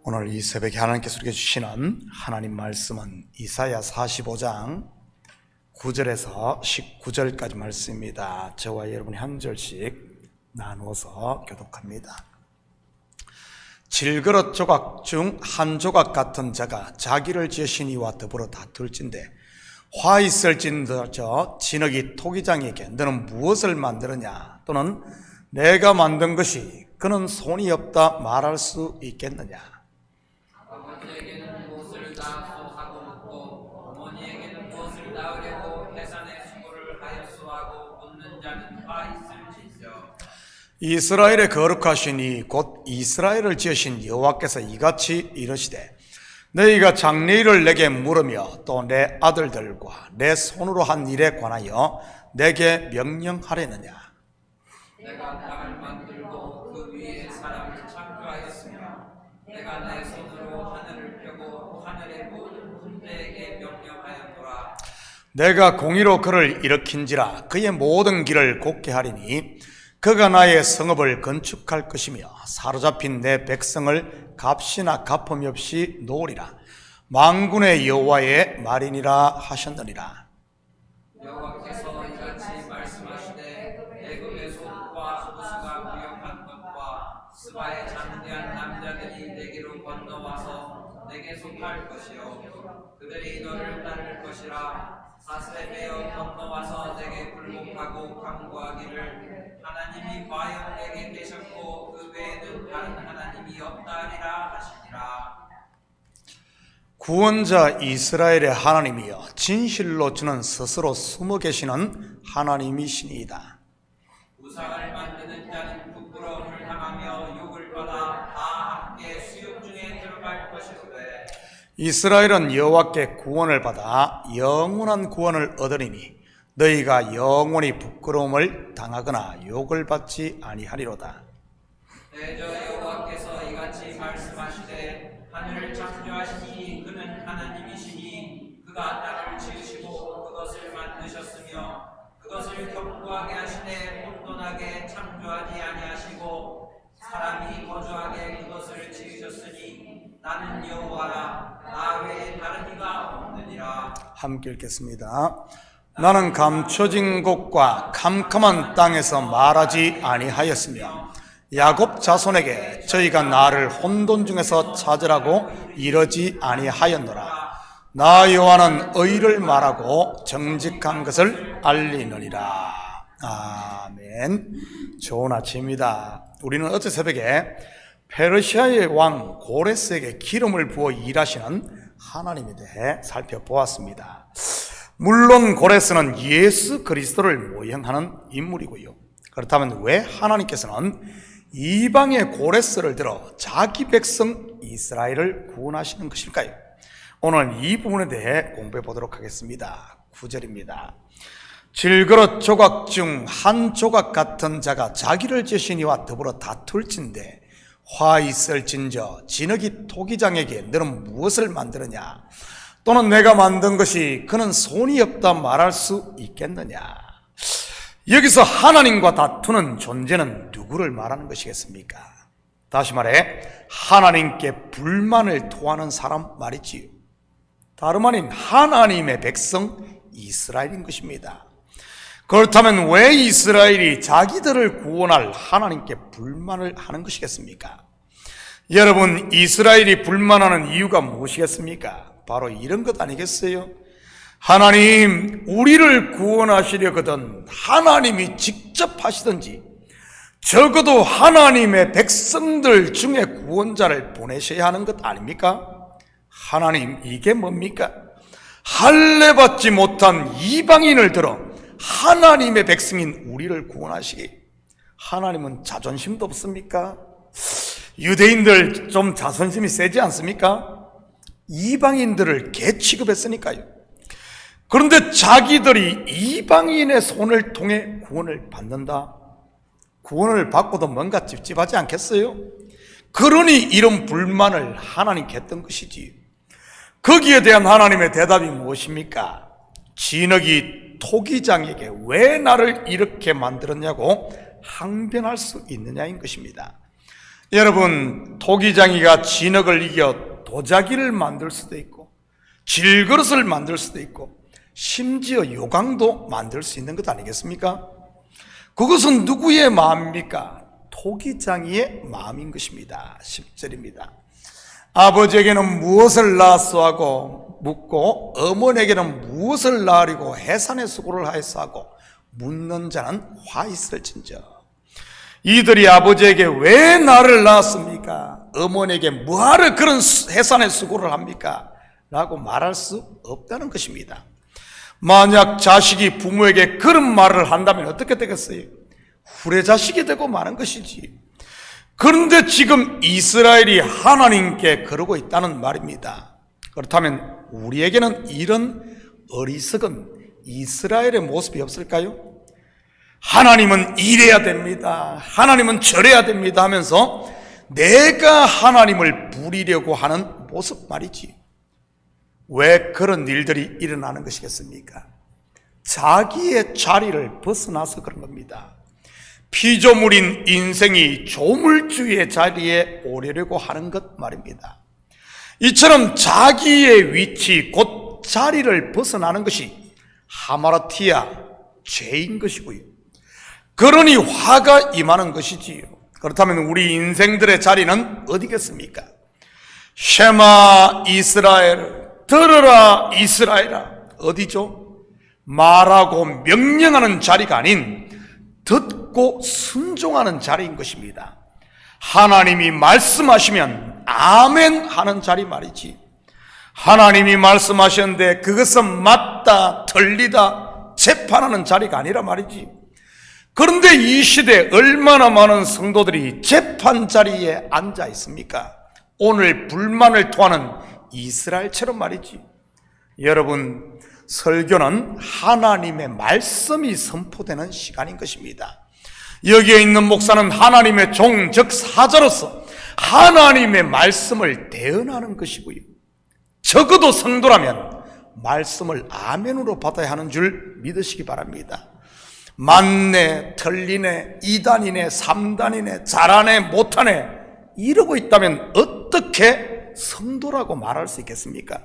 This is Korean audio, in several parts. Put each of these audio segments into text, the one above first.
오늘 이 새벽에 하나님께서 우리에게 주시는 하나님 말씀은 이사야 45장 9절에서 19절까지 말씀입니다. 저와 여러분이 한 절씩 나누어서 교독합니다. 질그릇 조각 중 한 조각 같은 자가 자기를 지으신 이와 더불어 다툴진대 화 있을진저 진흙이 토기장에게 너는 무엇을 만드느냐 또는 내가 만든 것이 그는 손이 없다 말할 수 있겠느냐. 아버지에게는 무엇을 낳았소 하고 묻고 어머니에게는 무엇을 낳으려고 해산의 수고를 하였소 하고 묻는 자는 화 있을지요. 이스라엘의 거룩하시니 곧 이스라엘을 지으신 여호와께서 이같이 이르시되 너희가 장래일을 내게 물으며 또 내 아들들과 내 손으로 한 일에 관하여 내게 명령하려느냐. 내가 땅을 만들고 그 위에 사람을 창조하였으며 내가 내 손으로 하늘을 펴고 하늘의 모든 군대에게 명령하였노라. 내가 공의로 그를 일으킨지라 그의 모든 길을 곧게 하리니 그가 나의 성읍을 건축할 것이며 사로잡힌 내 백성을 값이나 갚음이 없이 놓으리라. 만군의 여호와의 말이니라 하셨느니라. 여호와께서 이같이 말씀하시되 애굽의 소득과 우스가 무역한 것과 스바의 장대한 남자들이 내게로 건너와서 내게 속할 것이요 그들이 너를 따를 것이라. 사슬에 매어 건너와서 내게 굴복하고 강구하기를 하나님이 과연 내게 계셨고 그 외에는 다른 하나님이 없다 하리라 하시니라. 구원자 이스라엘의 하나님이여 진실로 주는 스스로 숨어 계시는 하나님이시니이다. 우상을 만드는 자는 부끄러움을 당하며 욕을 받아 다 함께 수욕 중에 들어갈 것이로되 이스라엘은 여호와께 구원을 받아 영원한 구원을 얻으리니 너희가 영원히 부끄러움을 당하거나 욕을 받지 아니하리로다. 대저 여호와께서 이같이 말씀하시되 하늘을 창조하시니 그는 하나님이시니 그가 땅을 지으시고 그것을 만드셨으며 그것을 견고하게 하시되 혼돈하게 창조하지 아니하시고 사람이 거주하게 그것을 지으셨으니 나는 여호와라 나 외에 다른 이가 없느니라. 함께 읽겠습니다. 나는 감춰진 곳과 캄캄한 땅에서 말하지 아니하였으며 야곱 자손에게 저희가 나를 혼돈 중에서 찾으라고 이러지 아니하였노라. 나 여호와는 의를 말하고 정직한 것을 알리느니라. 아멘. 좋은 아침입니다. 우리는 어제 새벽에 페르시아의 왕 고레스에게 기름을 부어 일하시는 하나님에 대해 살펴보았습니다. 물론 고레스는 예수 그리스도를 모형하는 인물이고요. 그렇다면 왜 하나님께서는 이방의 고레스를 들어 자기 백성 이스라엘을 구원하시는 것일까요? 오늘 이 부분에 대해 공부해 보도록 하겠습니다. 9절입니다. 질그릇 조각 중 한 조각 같은 자가 자기를 지으신 이와 더불어 다툴진대 화 있을진저 진흙이 토기장에게 너는 무엇을 만드느냐 또는 내가 만든 것이 그는 손이 없다 말할 수 있겠느냐. 여기서 하나님과 다투는 존재는 누구를 말하는 것이겠습니까? 다시 말해 하나님께 불만을 토하는 사람 말이지요. 다름 아닌 하나님의 백성 이스라엘인 것입니다. 그렇다면 왜 이스라엘이 자기들을 구원할 하나님께 불만을 하는 것이겠습니까? 여러분, 이스라엘이 불만하는 이유가 무엇이겠습니까? 바로 이런 것 아니겠어요? 하나님, 우리를 구원하시려거든 하나님이 직접 하시든지 적어도 하나님의 백성들 중에 구원자를 보내셔야 하는 것 아닙니까? 하나님, 이게 뭡니까? 할례 받지 못한 이방인을 들어 하나님의 백성인 우리를 구원하시기. 하나님은 자존심도 없습니까? 유대인들 좀 자존심이 세지 않습니까? 이방인들을 개 취급했으니까요. 그런데 자기들이 이방인의 손을 통해 구원을 받는다? 구원을 받고도 뭔가 찝찝하지 않겠어요? 그러니 이런 불만을 하나님께 했던 것이지. 거기에 대한 하나님의 대답이 무엇입니까? 진흙이 토기장에게 왜 나를 이렇게 만들었냐고 항변할 수 있느냐인 것입니다. 여러분, 토기장이가 진흙을 이겨 도자기를 만들 수도 있고 질그릇을 만들 수도 있고 심지어 요강도 만들 수 있는 것 아니겠습니까? 그것은 누구의 마음입니까? 토기장이의 마음인 것입니다. 10절입니다. 아버지에게는 무엇을 낳았소 하고 묻고 어머니에게는 무엇을 낳으리고 해산의 수고를 하였소 하고 묻는 자는 화 있을진저. 이들이 아버지에게 왜 나를 낳았습니까? 어머니에게 뭐하러 그런 해산의 수고를 합니까? 라고 말할 수 없다는 것입니다. 만약 자식이 부모에게 그런 말을 한다면 어떻게 되겠어요? 후레자식이 되고 마는 것이지. 그런데 지금 이스라엘이 하나님께 그러고 있다는 말입니다. 그렇다면 우리에게는 이런 어리석은 이스라엘의 모습이 없을까요? 하나님은 이래야 됩니다, 하나님은 저래야 됩니다 하면서 내가 하나님을 부리려고 하는 모습 말이지. 왜 그런 일들이 일어나는 것이겠습니까? 자기의 자리를 벗어나서 그런 겁니다. 피조물인 인생이 조물주의 자리에 오르려고 하는 것 말입니다. 이처럼 자기의 위치, 곧 자리를 벗어나는 것이 하마라티아, 죄인 것이고요. 그러니 화가 임하는 것이지요. 그렇다면 우리 인생들의 자리는 어디겠습니까? 쉐마 이스라엘, 들으라 이스라엘아. 어디죠? 말하고 명령하는 자리가 아닌 듣고 순종하는 자리인 것입니다. 하나님이 말씀하시면 아멘 하는 자리 말이지. 하나님이 말씀하셨는데 그것은 맞다, 틀리다 재판하는 자리가 아니라 말이지. 그런데 이 시대에 얼마나 많은 성도들이 재판 자리에 앉아 있습니까? 오늘 불만을 토하는 이스라엘처럼 말이지. 여러분, 설교는 하나님의 말씀이 선포되는 시간인 것입니다. 여기에 있는 목사는 하나님의 종, 즉 사자로서 하나님의 말씀을 대언하는 것이고요. 적어도 성도라면 말씀을 아멘으로 받아야 하는 줄 믿으시기 바랍니다. 맞네, 틀리네, 2단이네, 3단이네, 잘하네, 못하네 이러고 있다면 어떻게 성도라고 말할 수 있겠습니까?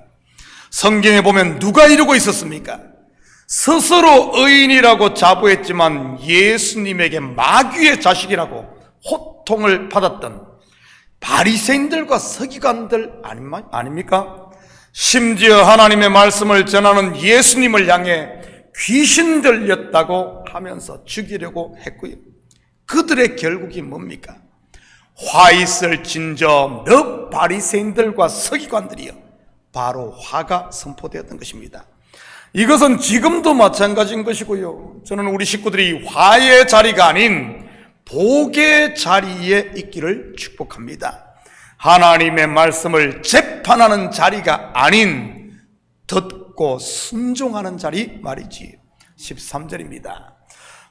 성경에 보면 누가 이러고 있었습니까? 스스로 의인이라고 자부했지만 예수님에게 마귀의 자식이라고 호통을 받았던 바리새인들과 서기관들 아닙니까? 심지어 하나님의 말씀을 전하는 예수님을 향해 귀신 들렸다고 하면서 죽이려고 했고요. 그들의 결국이 뭡니까? 화 있을 진저 너 바리새인들과 서기관들이여. 바로 화가 선포되었던 것입니다. 이것은 지금도 마찬가지인 것이고요. 저는 우리 식구들이 화의 자리가 아닌 복의 자리에 있기를 축복합니다. 하나님의 말씀을 재판하는 자리가 아닌 듣고 순종하는 자리 말이지. 13절입니다.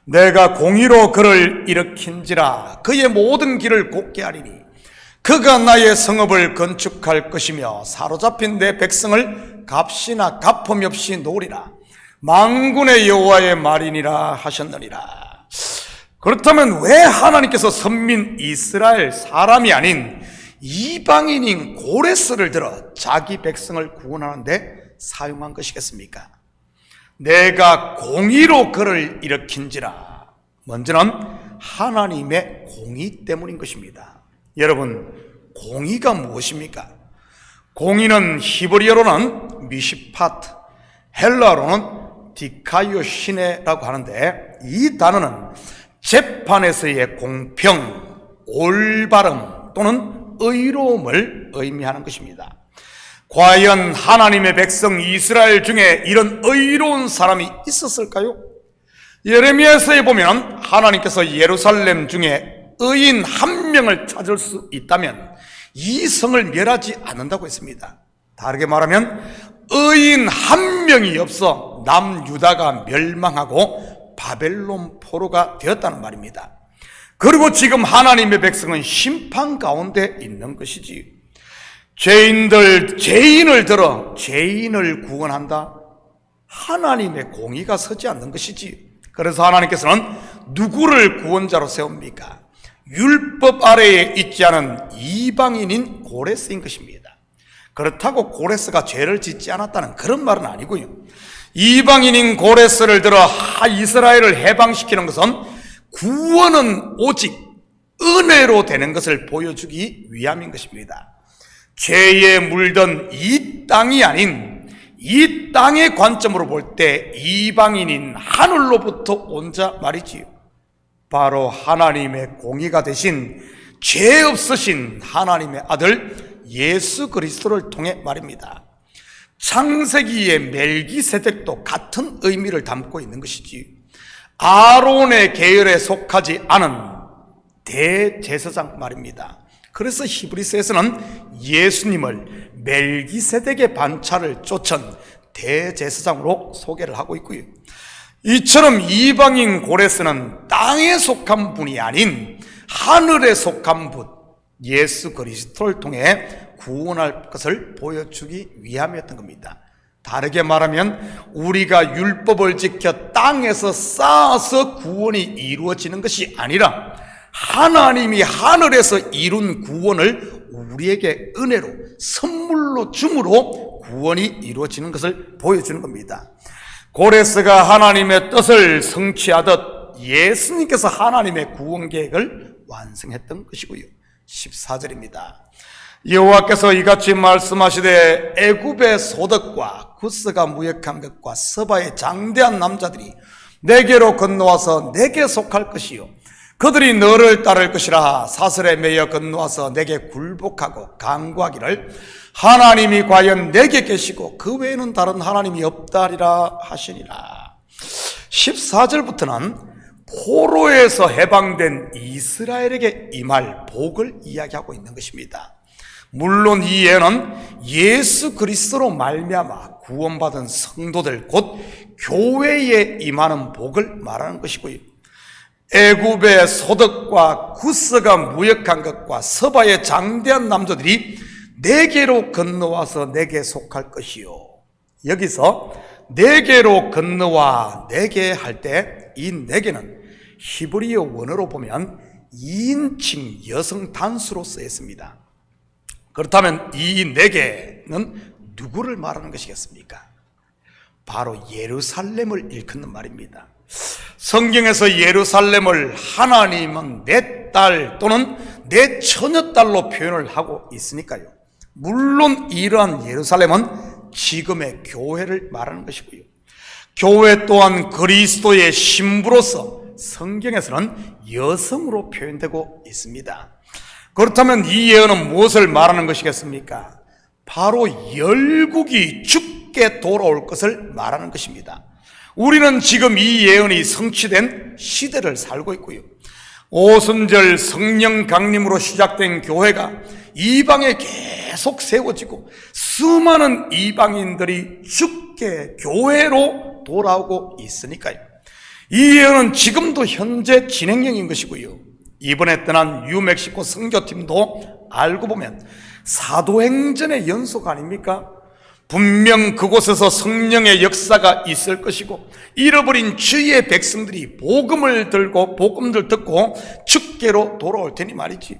내가 공의로 그를 일으킨지라 그의 모든 길을 곱게 하리니 그가 나의 성읍을 건축할 것이며 사로잡힌 내 백성을 값이나 갚음이 없이 놓으리라. 만군의 여호와의 말이니라 하셨느니라. 그렇다면 왜 하나님께서 선민 이스라엘 사람이 아닌 이방인인 고레스를 들어 자기 백성을 구원하는데 사용한 것이겠습니까? 내가 공의로 그를 일으킨지라. 먼저는 하나님의 공의 때문인 것입니다. 여러분, 공의가 무엇입니까? 공의는 히브리어로는 미시파트, 헬라어로는 디카이오시네라고 하는데 이 단어는 재판에서의 공평, 올바름 또는 의로움을 의미하는 것입니다. 과연 하나님의 백성 이스라엘 중에 이런 의로운 사람이 있었을까요? 예레미야서에 보면 하나님께서 예루살렘 중에 의인 한 명을 찾을 수 있다면 이 성을 멸하지 않는다고 했습니다. 다르게 말하면 의인 한 명이 없어 남유다가 멸망하고 바벨론 포로가 되었다는 말입니다. 그리고 지금 하나님의 백성은 심판 가운데 있는 것이지. 죄인을 들어 죄인을 구원한다? 하나님의 공의가 서지 않는 것이지. 그래서 하나님께서는 누구를 구원자로 세웁니까? 율법 아래에 있지 않은 이방인인 고레스인 것입니다. 그렇다고 고레스가 죄를 짓지 않았다는 그런 말은 아니고요. 이방인인 고레스를 들어 이스라엘을 해방시키는 것은 구원은 오직 은혜로 되는 것을 보여주기 위함인 것입니다. 죄에 물든 이 땅이 아닌 이 땅의 관점으로 볼 때 이방인인 하늘로부터 온 자 말이지요. 바로 하나님의 공의가 되신 죄 없으신 하나님의 아들 예수 그리스도를 통해 말입니다. 창세기의 멜기세덱도 같은 의미를 담고 있는 것이지, 아론의 계열에 속하지 않은 대제사장 말입니다. 그래서 히브리서에서는 예수님을 멜기세덱의 반차를 쫓은 대제사장으로 소개를 하고 있고요. 이처럼 이방인 고레스는 땅에 속한 분이 아닌 하늘에 속한 분 예수 그리스도를 통해 구원할 것을 보여주기 위함이었던 겁니다. 다르게 말하면 우리가 율법을 지켜 땅에서 쌓아서 구원이 이루어지는 것이 아니라 하나님이 하늘에서 이룬 구원을 우리에게 은혜로 선물로 줌으로 구원이 이루어지는 것을 보여주는 겁니다. 고레스가 하나님의 뜻을 성취하듯 예수님께서 하나님의 구원 계획을 완성했던 것이고요. 14절입니다. 여호와께서 이같이 말씀하시되 애굽의 소득과 구스가 무역한 것과 서바의 장대한 남자들이 내게로 건너와서 내게 속할 것이요 그들이 너를 따를 것이라. 사슬에 매여 건너와서 내게 굴복하고 간구하기를 하나님이 과연 내게 계시고 그 외에는 다른 하나님이 없다리라 하시니라. 14절부터는 포로에서 해방된 이스라엘에게 임할 복을 이야기하고 있는 것입니다. 물론 이 예는 예수 그리스도로 말미암아 구원받은 성도들 곧 교회에 임하는 복을 말하는 것이고요. 애굽의 소득과 구스가 무역한 것과 서바의 장대한 남자들이 내게로 건너와서 내게 속할 것이요. 여기서 내게로 건너와 내게 할 때 이 내게는 히브리어 원어로 보면 2인칭 여성 단수로 쓰였습니다. 그렇다면 이 내게는 누구를 말하는 것이겠습니까? 바로 예루살렘을 일컫는 말입니다. 성경에서 예루살렘을 하나님은 내 딸 또는 내 처녀딸로 표현을 하고 있으니까요. 물론 이러한 예루살렘은 지금의 교회를 말하는 것이고요. 교회 또한 그리스도의 신부로서 성경에서는 여성으로 표현되고 있습니다. 그렇다면 이 예언은 무엇을 말하는 것이겠습니까? 바로 열국이 죽게 돌아올 것을 말하는 것입니다. 우리는 지금 이 예언이 성취된 시대를 살고 있고요. 오순절 성령 강림으로 시작된 교회가 이방에 계속 세워지고 수많은 이방인들이 죽게 교회로 돌아오고 있으니까요. 이 예언은 지금도 현재 진행형인 것이고요. 이번에 떠난 뉴멕시코 선교팀도 알고 보면 사도행전의 연속 아닙니까? 분명 그곳에서 성령의 역사가 있을 것이고 잃어버린 주의 백성들이 복음을 듣고 축계로 돌아올 테니 말이지.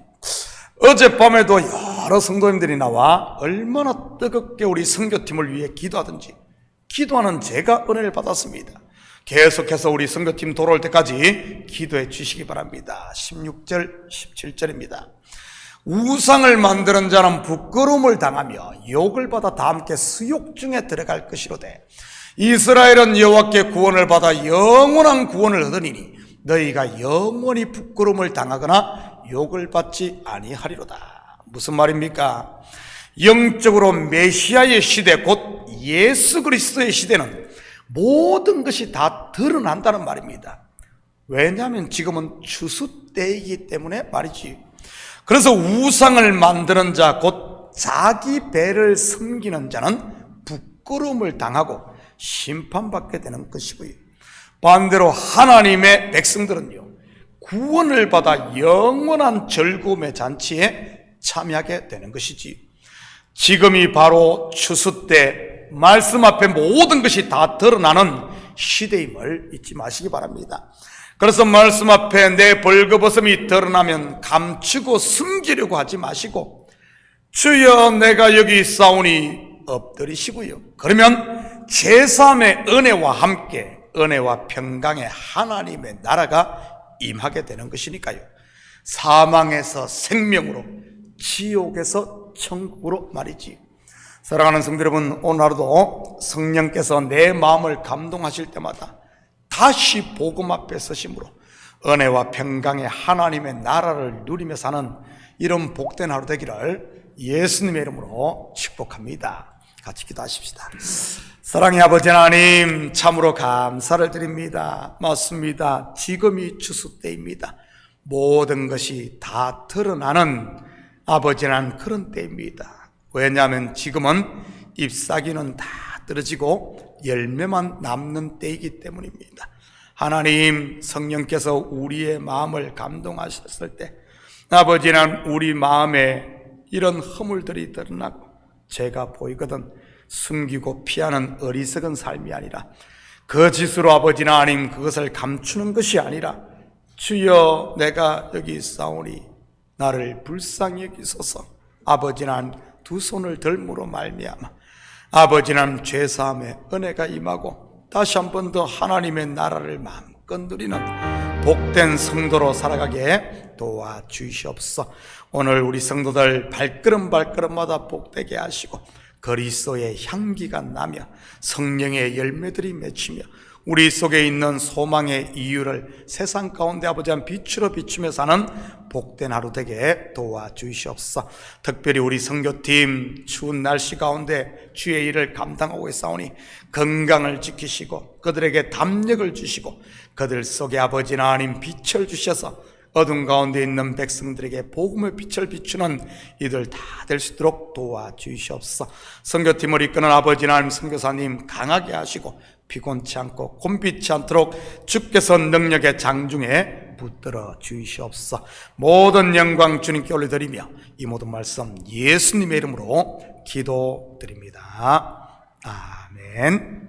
어젯밤에도 여러 성도님들이 나와 얼마나 뜨겁게 우리 선교팀을 위해 기도하든지 기도하는 제가 은혜를 받았습니다. 계속해서 우리 선교팀 돌아올 때까지 기도해 주시기 바랍니다. 16절 17절입니다. 우상을 만드는 자는 부끄러움을 당하며 욕을 받아 다 함께 수욕 중에 들어갈 것이로되 이스라엘은 여호와께 구원을 받아 영원한 구원을 얻으리니 너희가 영원히 부끄러움을 당하거나 욕을 받지 아니하리로다. 무슨 말입니까? 영적으로 메시아의 시대 곧 예수 그리스도의 시대는 모든 것이 다 드러난다는 말입니다. 왜냐하면 지금은 추수 때이기 때문에 말이지. 그래서 우상을 만드는 자 곧 자기 배를 섬기는 자는 부끄러움을 당하고 심판받게 되는 것이고요. 반대로 하나님의 백성들은요 구원을 받아 영원한 즐거움의 잔치에 참여하게 되는 것이지. 지금이 바로 추수 때 말씀 앞에 모든 것이 다 드러나는 시대임을 잊지 마시기 바랍니다. 그래서 말씀 앞에 내 벌거벗음이 드러나면 감추고 숨기려고 하지 마시고 주여 내가 여기 있사오니 엎드리시고요. 그러면 제3의 은혜와 함께 은혜와 평강의 하나님의 나라가 임하게 되는 것이니까요. 사망에서 생명으로, 지옥에서 천국으로 말이지. 사랑하는 성도 여러분, 오늘 하루도 성령께서 내 마음을 감동하실 때마다 다시 복음 앞에 서심으로 은혜와 평강의 하나님의 나라를 누리며 사는 이런 복된 하루 되기를 예수님의 이름으로 축복합니다. 같이 기도하십시다. 사랑의 아버지 하나님, 참으로 감사를 드립니다. 맞습니다. 지금이 추수 때입니다. 모든 것이 다 드러나는 아버지는 그런 때입니다. 왜냐하면 지금은 잎사귀는 다 떨어지고 열매만 남는 때이기 때문입니다. 하나님, 성령께서 우리의 마음을 감동하셨을 때 아버지는 우리 마음에 이런 허물들이 드러나고 죄가 보이거든 숨기고 피하는 어리석은 삶이 아니라 거짓으로 아버지 하나님 그것을 감추는 것이 아니라 주여 내가 여기 있사오니 나를 불쌍히 여기소서. 아버지는 두 손을 들므로 말미암아 아버지는 죄사함의 은혜가 임하고 다시 한 번 더 하나님의 나라를 마음껏 누리는 복된 성도로 살아가게 도와주시옵소서. 오늘 우리 성도들 발걸음마다 복되게 하시고 그리스도의 향기가 나며 성령의 열매들이 맺히며 우리 속에 있는 소망의 이유를 세상 가운데 아버지 한 빛으로 비추며 사는 복된 하루 되게 도와주시옵소서. 특별히 우리 선교팀 추운 날씨 가운데 주의 일을 감당하고 있사오니 건강을 지키시고 그들에게 담력을 주시고 그들 속에 아버지 하나님 빛을 주셔서 어둠 가운데 있는 백성들에게 복음의 빛을 비추는 이들 다 될 수 있도록 도와주시옵소서. 선교팀을 이끄는 아버지 하나님 선교사님 강하게 하시고 피곤치 않고 곤빛지 않도록 주께서 능력의 장중에 붙들어 주시옵소서. 모든 영광 주님께 올려드리며 이 모든 말씀 예수님의 이름으로 기도드립니다. 아멘.